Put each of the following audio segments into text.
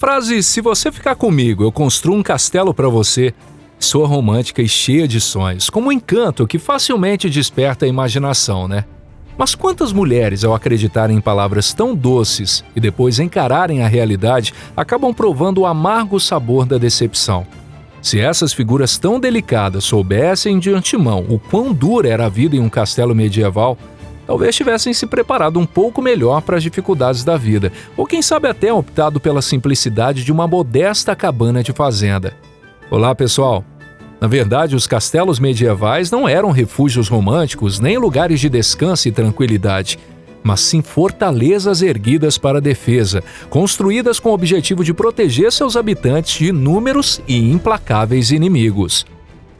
frase "se você ficar comigo, eu construo um castelo para você" soa romântica e cheia de sonhos, como um encanto que facilmente desperta a imaginação, né? Mas quantas mulheres, ao acreditarem em palavras tão doces e depois encararem a realidade, acabam provando o amargo sabor da decepção? Se essas figuras tão delicadas soubessem de antemão o quão dura era a vida em um castelo medieval, talvez tivessem se preparado um pouco melhor para as dificuldades da vida, ou quem sabe até optado pela simplicidade de uma modesta cabana de fazenda. Olá, pessoal! Na verdade, os castelos medievais não eram refúgios românticos nem lugares de descanso e tranquilidade, mas sim fortalezas erguidas para a defesa, construídas com o objetivo de proteger seus habitantes de inúmeros e implacáveis inimigos.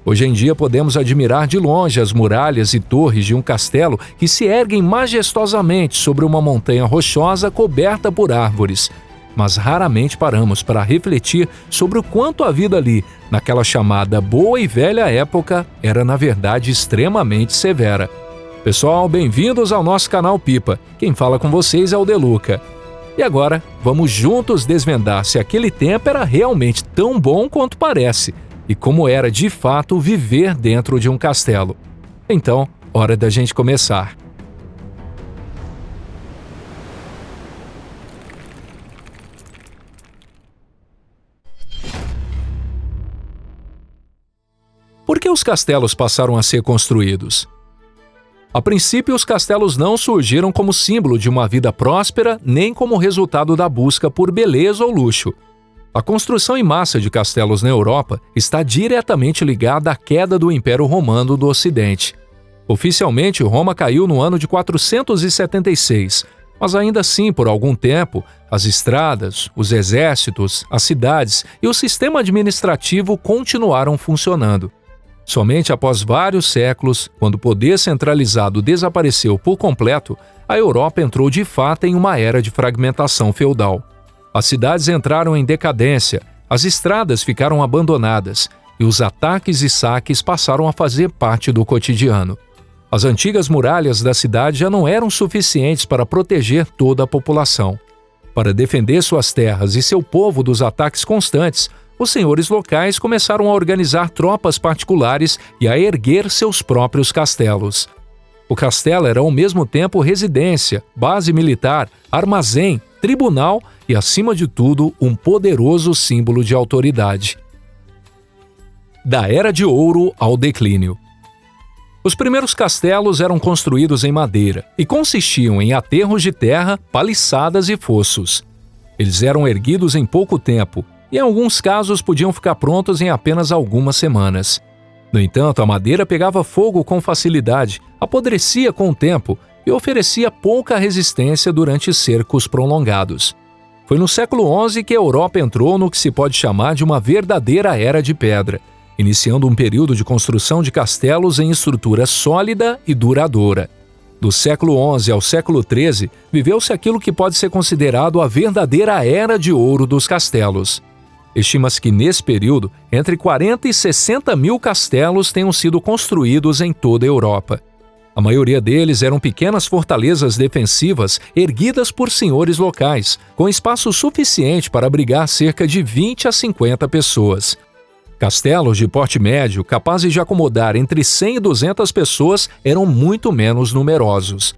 Hoje em dia podemos admirar de longe as muralhas e torres de um castelo que se erguem majestosamente sobre uma montanha rochosa coberta por árvores, mas raramente paramos para refletir sobre o quanto a vida ali, naquela chamada boa e velha época, era na verdade extremamente severa. Pessoal, bem-vindos ao nosso canal Pipa. Quem fala com vocês é o Deluca. E agora, vamos juntos desvendar se aquele tempo era realmente tão bom quanto parece, e como era de fato viver dentro de um castelo. Então, hora da gente começar. Por que os castelos passaram a ser construídos? A princípio, os castelos não surgiram como símbolo de uma vida próspera, nem como resultado da busca por beleza ou luxo. A construção em massa de castelos na Europa está diretamente ligada à queda do Império Romano do Ocidente. Oficialmente, Roma caiu no ano de 476, mas ainda assim, por algum tempo, as estradas, os exércitos, as cidades e o sistema administrativo continuaram funcionando. Somente após vários séculos, quando o poder centralizado desapareceu por completo, a Europa entrou de fato em uma era de fragmentação feudal. As cidades entraram em decadência, as estradas ficaram abandonadas e os ataques e saques passaram a fazer parte do cotidiano. As antigas muralhas da cidade já não eram suficientes para proteger toda a população. Para defender suas terras e seu povo dos ataques constantes, os senhores locais começaram a organizar tropas particulares e a erguer seus próprios castelos. O castelo era ao mesmo tempo residência, base militar, armazém, tribunal e, acima de tudo, um poderoso símbolo de autoridade. Da Era de Ouro ao declínio. Os primeiros castelos eram construídos em madeira e consistiam em aterros de terra, paliçadas e fossos. Eles eram erguidos em pouco tempo e, em alguns casos, podiam ficar prontos em apenas algumas semanas. No entanto, a madeira pegava fogo com facilidade, apodrecia com o tempo e oferecia pouca resistência durante cercos prolongados. Foi no século XI que a Europa entrou no que se pode chamar de uma verdadeira Era de Pedra, iniciando um período de construção de castelos em estrutura sólida e duradoura. Do século XI ao século XIII, viveu-se aquilo que pode ser considerado a verdadeira Era de Ouro dos castelos. Estima-se que, nesse período, entre 40 e 60 mil castelos tenham sido construídos em toda a Europa. A maioria deles eram pequenas fortalezas defensivas erguidas por senhores locais, com espaço suficiente para abrigar cerca de 20 a 50 pessoas. Castelos de porte médio, capazes de acomodar entre 100 e 200 pessoas, eram muito menos numerosos.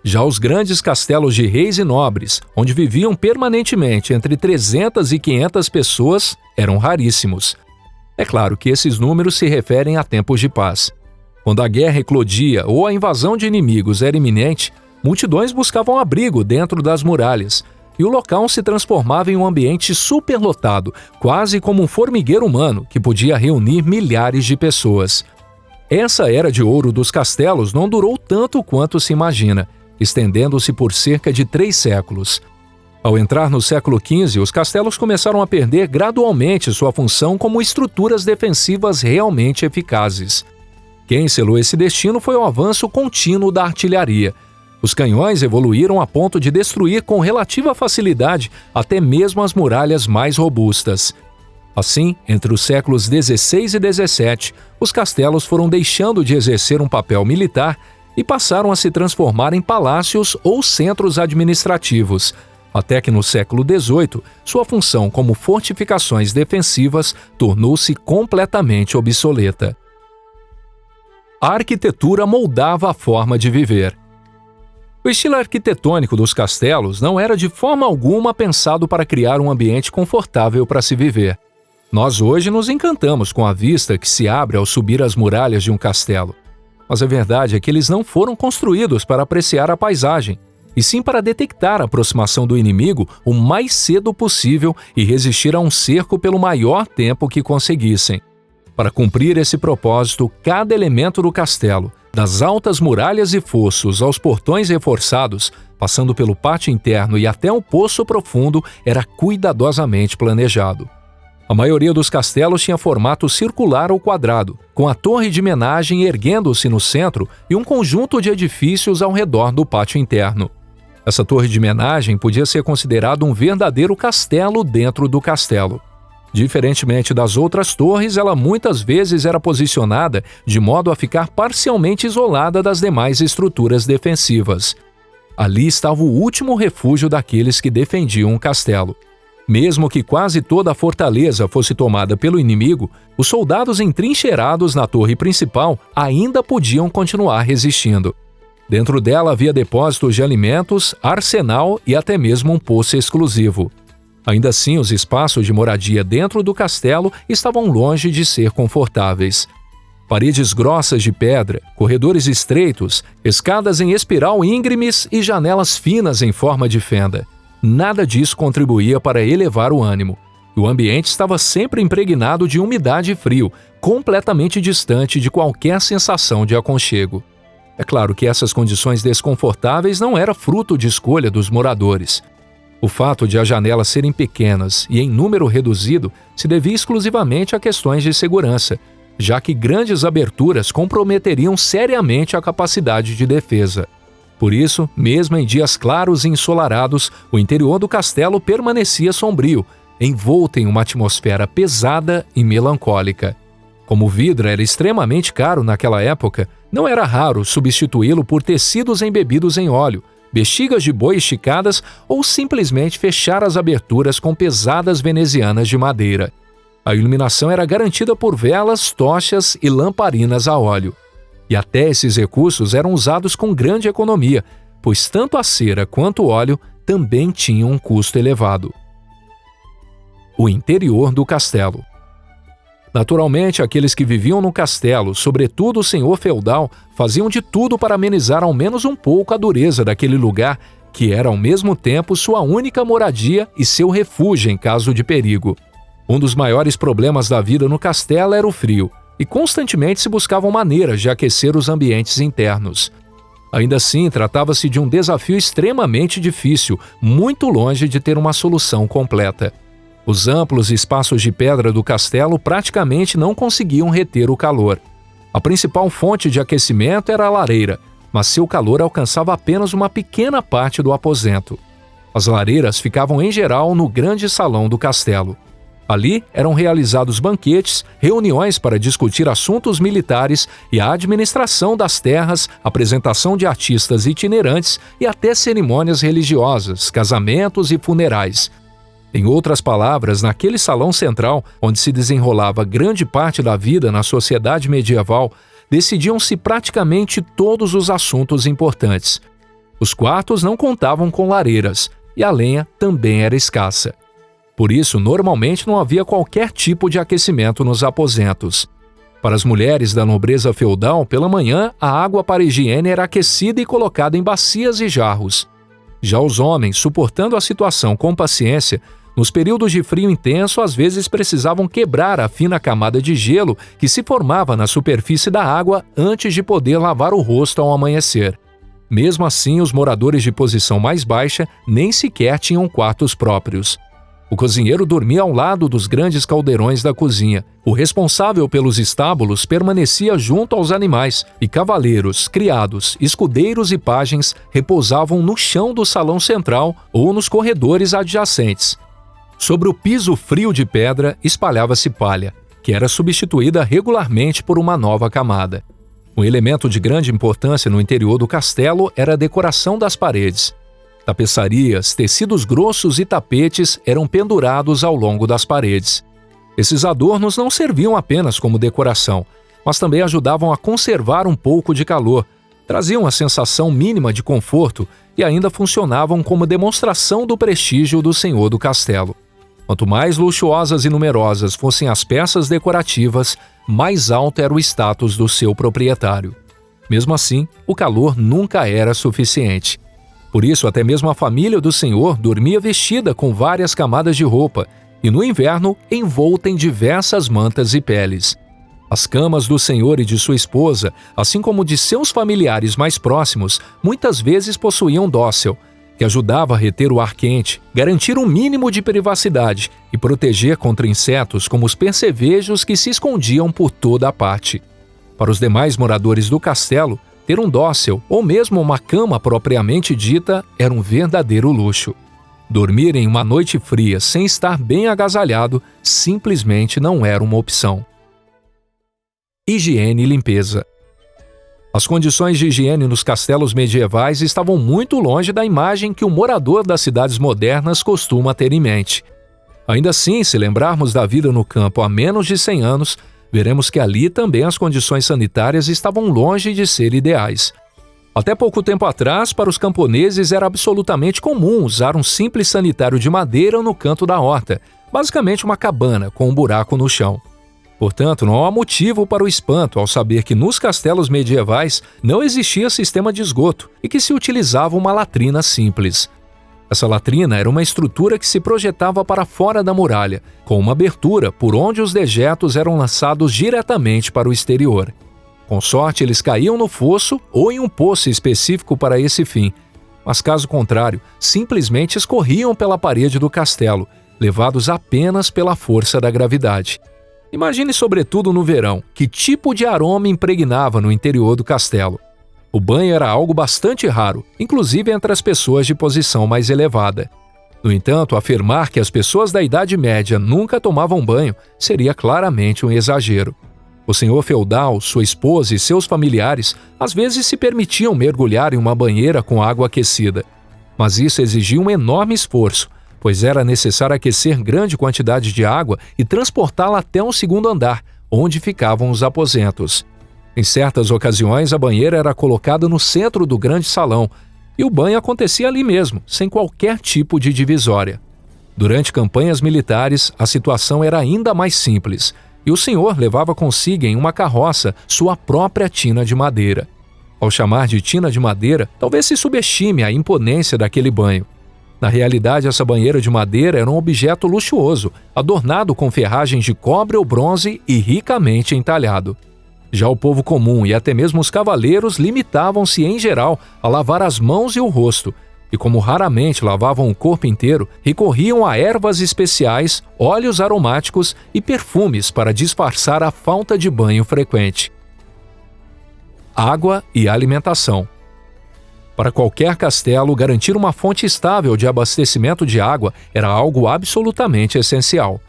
Já os grandes castelos de reis e nobres, onde viviam permanentemente entre 300 e 500 pessoas, eram raríssimos. É claro que esses números se referem a tempos de paz. Quando a guerra eclodia ou a invasão de inimigos era iminente, multidões buscavam abrigo dentro das muralhas, e o local se transformava em um ambiente superlotado, quase como um formigueiro humano que podia reunir milhares de pessoas. Essa Era de Ouro dos castelos não durou tanto quanto se imagina, estendendo-se por cerca de 3 séculos. Ao entrar no século XV, os castelos começaram a perder gradualmente sua função como estruturas defensivas realmente eficazes. Quem selou esse destino foi o avanço contínuo da artilharia. Os canhões evoluíram a ponto de destruir com relativa facilidade até mesmo as muralhas mais robustas. Assim, entre os séculos XVI e XVII, os castelos foram deixando de exercer um papel militar e passaram a se transformar em palácios ou centros administrativos, até que no século XVIII, sua função como fortificações defensivas tornou-se completamente obsoleta. A arquitetura moldava a forma de viver. O estilo arquitetônico dos castelos não era de forma alguma pensado para criar um ambiente confortável para se viver. Nós hoje nos encantamos com a vista que se abre ao subir as muralhas de um castelo. Mas a verdade é que eles não foram construídos para apreciar a paisagem, e sim para detectar a aproximação do inimigo o mais cedo possível e resistir a um cerco pelo maior tempo que conseguissem. Para cumprir esse propósito, cada elemento do castelo, das altas muralhas e fossos aos portões reforçados, passando pelo pátio interno e até um poço profundo, era cuidadosamente planejado. A maioria dos castelos tinha formato circular ou quadrado, com a torre de menagem erguendo-se no centro e um conjunto de edifícios ao redor do pátio interno. Essa torre de menagem podia ser considerado um verdadeiro castelo dentro do castelo. Diferentemente das outras torres, ela muitas vezes era posicionada de modo a ficar parcialmente isolada das demais estruturas defensivas. Ali estava o último refúgio daqueles que defendiam o castelo. Mesmo que quase toda a fortaleza fosse tomada pelo inimigo, os soldados entrincheirados na torre principal ainda podiam continuar resistindo. Dentro dela havia depósitos de alimentos, arsenal e até mesmo um poço exclusivo. Ainda assim, os espaços de moradia dentro do castelo estavam longe de ser confortáveis. Paredes grossas de pedra, corredores estreitos, escadas em espiral íngremes e janelas finas em forma de fenda. Nada disso contribuía para elevar o ânimo. O ambiente estava sempre impregnado de umidade e frio, completamente distante de qualquer sensação de aconchego. É claro que essas condições desconfortáveis não eram fruto de escolha dos moradores. O fato de as janelas serem pequenas e em número reduzido se devia exclusivamente a questões de segurança, já que grandes aberturas comprometeriam seriamente a capacidade de defesa. Por isso, mesmo em dias claros e ensolarados, o interior do castelo permanecia sombrio, envolto em uma atmosfera pesada e melancólica. Como o vidro era extremamente caro naquela época, não era raro substituí-lo por tecidos embebidos em óleo, bexigas de boi esticadas ou simplesmente fechar as aberturas com pesadas venezianas de madeira. A iluminação era garantida por velas, tochas e lamparinas a óleo. E até esses recursos eram usados com grande economia, pois tanto a cera quanto o óleo também tinham um custo elevado. O interior do castelo. Naturalmente, aqueles que viviam no castelo, sobretudo o senhor feudal, faziam de tudo para amenizar ao menos um pouco a dureza daquele lugar, que era ao mesmo tempo sua única moradia e seu refúgio em caso de perigo. Um dos maiores problemas da vida no castelo era o frio, e constantemente se buscavam maneiras de aquecer os ambientes internos. Ainda assim, tratava-se de um desafio extremamente difícil, muito longe de ter uma solução completa. Os amplos espaços de pedra do castelo praticamente não conseguiam reter o calor. A principal fonte de aquecimento era a lareira, mas seu calor alcançava apenas uma pequena parte do aposento. As lareiras ficavam em geral no grande salão do castelo. Ali eram realizados banquetes, reuniões para discutir assuntos militares e a administração das terras, apresentação de artistas itinerantes e até cerimônias religiosas, casamentos e funerais. Em outras palavras, naquele salão central, onde se desenrolava grande parte da vida na sociedade medieval, decidiam-se praticamente todos os assuntos importantes. Os quartos não contavam com lareiras, e a lenha também era escassa. Por isso, normalmente não havia qualquer tipo de aquecimento nos aposentos. Para as mulheres da nobreza feudal, pela manhã, a água para higiene era aquecida e colocada em bacias e jarros. Já os homens, suportando a situação com paciência, nos períodos de frio intenso, às vezes precisavam quebrar a fina camada de gelo que se formava na superfície da água antes de poder lavar o rosto ao amanhecer. Mesmo assim, os moradores de posição mais baixa nem sequer tinham quartos próprios. O cozinheiro dormia ao lado dos grandes caldeirões da cozinha. O responsável pelos estábulos permanecia junto aos animais, e cavaleiros, criados, escudeiros e pajens repousavam no chão do salão central ou nos corredores adjacentes. Sobre o piso frio de pedra espalhava-se palha, que era substituída regularmente por uma nova camada. Um elemento de grande importância no interior do castelo era a decoração das paredes. Tapeçarias, tecidos grossos e tapetes eram pendurados ao longo das paredes. Esses adornos não serviam apenas como decoração, mas também ajudavam a conservar um pouco de calor, traziam a sensação mínima de conforto e ainda funcionavam como demonstração do prestígio do senhor do castelo. Quanto mais luxuosas e numerosas fossem as peças decorativas, mais alto era o status do seu proprietário. Mesmo assim, o calor nunca era suficiente. Por isso, até mesmo a família do senhor dormia vestida com várias camadas de roupa e, no inverno, envolta em diversas mantas e peles. As camas do senhor e de sua esposa, assim como de seus familiares mais próximos, muitas vezes possuíam dócil, que ajudava a reter o ar quente, garantir um mínimo de privacidade e proteger contra insetos como os percevejos que se escondiam por toda a parte. Para os demais moradores do castelo, ter um dócil ou mesmo uma cama propriamente dita era um verdadeiro luxo. Dormir em uma noite fria sem estar bem agasalhado simplesmente não era uma opção. Higiene e limpeza. As condições de higiene nos castelos medievais estavam muito longe da imagem que o morador das cidades modernas costuma ter em mente. Ainda assim, se lembrarmos da vida no campo há menos de 100 anos, veremos que ali também as condições sanitárias estavam longe de ser ideais. Até pouco tempo atrás, para os camponeses era absolutamente comum usar um simples sanitário de madeira no canto da horta, basicamente uma cabana com um buraco no chão. Portanto, não há motivo para o espanto ao saber que nos castelos medievais não existia sistema de esgoto e que se utilizava uma latrina simples. Essa latrina era uma estrutura que se projetava para fora da muralha, com uma abertura por onde os dejetos eram lançados diretamente para o exterior. Com sorte, eles caíam no fosso ou em um poço específico para esse fim, mas caso contrário, simplesmente escorriam pela parede do castelo, levados apenas pela força da gravidade. Imagine, sobretudo no verão, que tipo de aroma impregnava no interior do castelo. O banho era algo bastante raro, inclusive entre as pessoas de posição mais elevada. No entanto, afirmar que as pessoas da Idade Média nunca tomavam banho seria claramente um exagero. O senhor feudal, sua esposa e seus familiares às vezes se permitiam mergulhar em uma banheira com água aquecida. Mas isso exigia um enorme esforço, pois era necessário aquecer grande quantidade de água e transportá-la até o segundo andar, onde ficavam os aposentos. Em certas ocasiões, a banheira era colocada no centro do grande salão, e o banho acontecia ali mesmo, sem qualquer tipo de divisória. Durante campanhas militares, a situação era ainda mais simples, e o senhor levava consigo em uma carroça sua própria tina de madeira. Ao chamar de tina de madeira, talvez se subestime a imponência daquele banho. Na realidade, essa banheira de madeira era um objeto luxuoso, adornado com ferragens de cobre ou bronze e ricamente entalhado. Já o povo comum e até mesmo os cavaleiros limitavam-se, em geral, a lavar as mãos e o rosto, e como raramente lavavam o corpo inteiro, recorriam a ervas especiais, óleos aromáticos e perfumes para disfarçar a falta de banho frequente. Água e alimentação. Para qualquer castelo, garantir uma fonte estável de abastecimento de água era algo absolutamente essencial.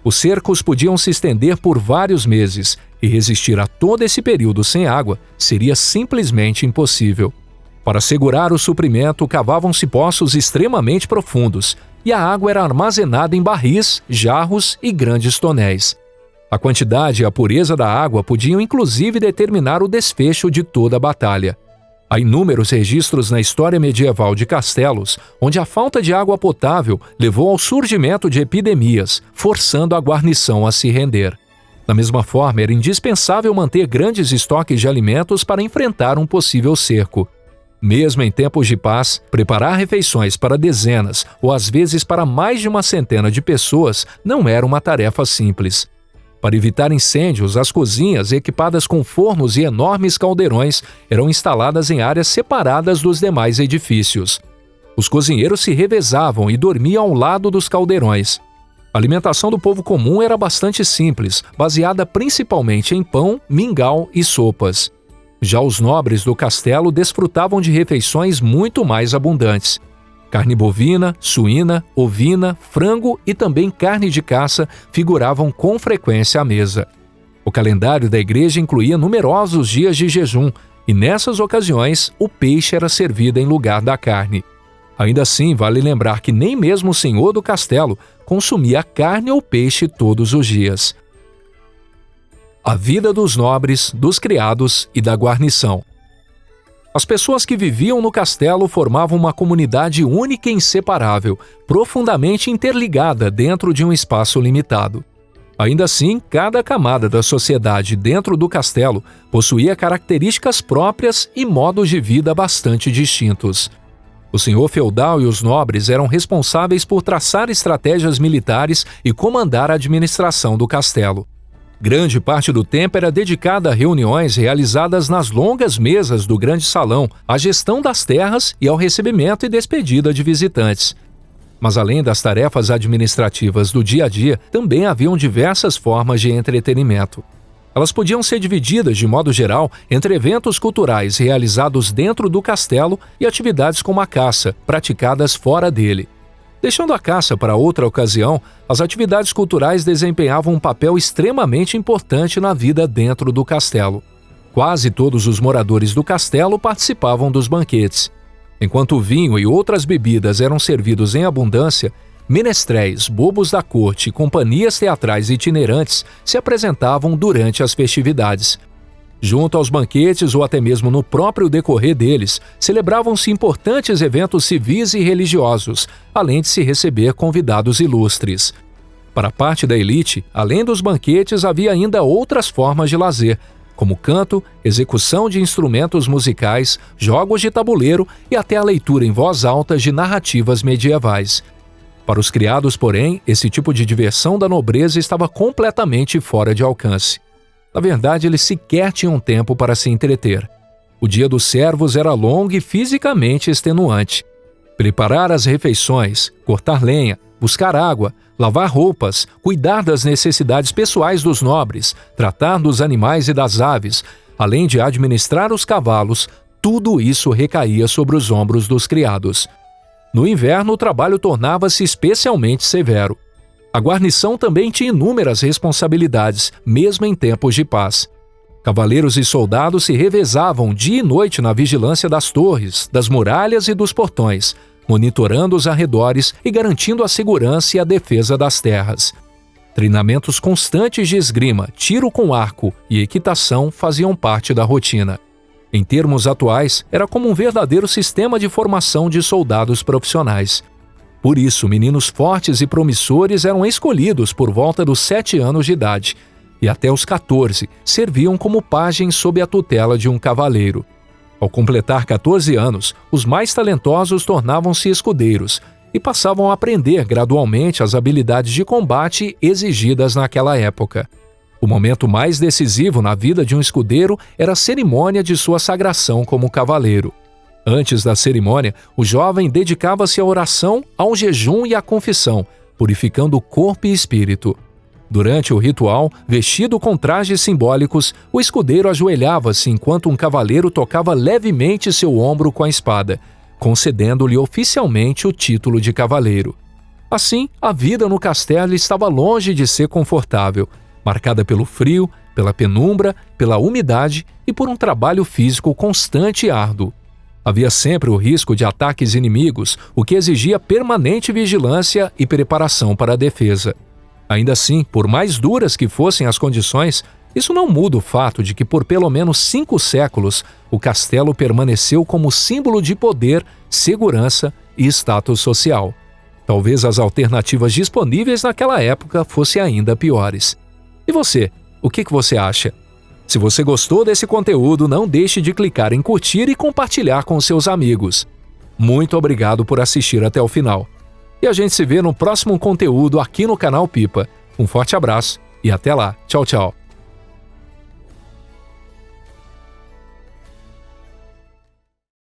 Os cercos podiam se estender por vários meses, e resistir a todo esse período sem água seria simplesmente impossível. Para assegurar o suprimento, cavavam-se poços extremamente profundos, e a água era armazenada em barris, jarros e grandes tonéis. A quantidade e a pureza da água podiam inclusive determinar o desfecho de toda a batalha. Há inúmeros registros na história medieval de castelos onde a falta de água potável levou ao surgimento de epidemias, forçando a guarnição a se render. Da mesma forma, era indispensável manter grandes estoques de alimentos para enfrentar um possível cerco. Mesmo em tempos de paz, preparar refeições para dezenas ou às vezes para mais de uma centena de pessoas não era uma tarefa simples. Para evitar incêndios, as cozinhas, equipadas com fornos e enormes caldeirões, eram instaladas em áreas separadas dos demais edifícios. Os cozinheiros se revezavam e dormiam ao lado dos caldeirões. A alimentação do povo comum era bastante simples, baseada principalmente em pão, mingau e sopas. Já os nobres do castelo desfrutavam de refeições muito mais abundantes. Carne bovina, suína, ovina, frango e também carne de caça figuravam com frequência à mesa. O calendário da igreja incluía numerosos dias de jejum, e nessas ocasiões o peixe era servido em lugar da carne. Ainda assim, vale lembrar que nem mesmo o senhor do castelo consumia carne ou peixe todos os dias. A vida dos nobres, dos criados e da guarnição. As pessoas que viviam no castelo formavam uma comunidade única e inseparável, profundamente interligada dentro de um espaço limitado. Ainda assim, cada camada da sociedade dentro do castelo possuía características próprias e modos de vida bastante distintos. O senhor feudal e os nobres eram responsáveis por traçar estratégias militares e comandar a administração do castelo. Grande parte do tempo era dedicada a reuniões realizadas nas longas mesas do grande salão, à gestão das terras e ao recebimento e despedida de visitantes. Mas além das tarefas administrativas do dia a dia, também haviam diversas formas de entretenimento. Elas podiam ser divididas, de modo geral, entre eventos culturais realizados dentro do castelo e atividades como a caça, praticadas fora dele. Deixando a caça para outra ocasião, as atividades culturais desempenhavam um papel extremamente importante na vida dentro do castelo. Quase todos os moradores do castelo participavam dos banquetes. Enquanto o vinho e outras bebidas eram servidos em abundância, menestréis, bobos da corte e companhias teatrais itinerantes se apresentavam durante as festividades. Junto aos banquetes ou até mesmo no próprio decorrer deles, celebravam-se importantes eventos civis e religiosos, além de se receber convidados ilustres. Para parte da elite, além dos banquetes, havia ainda outras formas de lazer, como canto, execução de instrumentos musicais, jogos de tabuleiro e até a leitura em voz alta de narrativas medievais. Para os criados, porém, esse tipo de diversão da nobreza estava completamente fora de alcance. Na verdade, eles sequer tinham tempo para se entreter. O dia dos servos era longo e fisicamente extenuante. Preparar as refeições, cortar lenha, buscar água, lavar roupas, cuidar das necessidades pessoais dos nobres, tratar dos animais e das aves, além de administrar os cavalos, tudo isso recaía sobre os ombros dos criados. No inverno, o trabalho tornava-se especialmente severo. A guarnição também tinha inúmeras responsabilidades, mesmo em tempos de paz. Cavaleiros e soldados se revezavam dia e noite na vigilância das torres, das muralhas e dos portões, monitorando os arredores e garantindo a segurança e a defesa das terras. Treinamentos constantes de esgrima, tiro com arco e equitação faziam parte da rotina. Em termos atuais, era como um verdadeiro sistema de formação de soldados profissionais. Por isso, meninos fortes e promissores eram escolhidos por volta dos 7 anos de idade, e até os 14 serviam como pajens sob a tutela de um cavaleiro. Ao completar 14 anos, os mais talentosos tornavam-se escudeiros e passavam a aprender gradualmente as habilidades de combate exigidas naquela época. O momento mais decisivo na vida de um escudeiro era a cerimônia de sua sagração como cavaleiro. Antes da cerimônia, o jovem dedicava-se à oração, ao jejum e à confissão, purificando corpo e espírito. Durante o ritual, vestido com trajes simbólicos, o escudeiro ajoelhava-se enquanto um cavaleiro tocava levemente seu ombro com a espada, concedendo-lhe oficialmente o título de cavaleiro. Assim, a vida no castelo estava longe de ser confortável, marcada pelo frio, pela penumbra, pela umidade e por um trabalho físico constante e árduo. Havia sempre o risco de ataques inimigos, o que exigia permanente vigilância e preparação para a defesa. Ainda assim, por mais duras que fossem as condições, isso não muda o fato de que por pelo menos 5 séculos o castelo permaneceu como símbolo de poder, segurança e status social. Talvez as alternativas disponíveis naquela época fossem ainda piores. E você, o que você acha? Se você gostou desse conteúdo, não deixe de clicar em curtir e compartilhar com seus amigos. Muito obrigado por assistir até o final. E a gente se vê no próximo conteúdo aqui no canal Pipa. Um forte abraço e até lá. Tchau, tchau.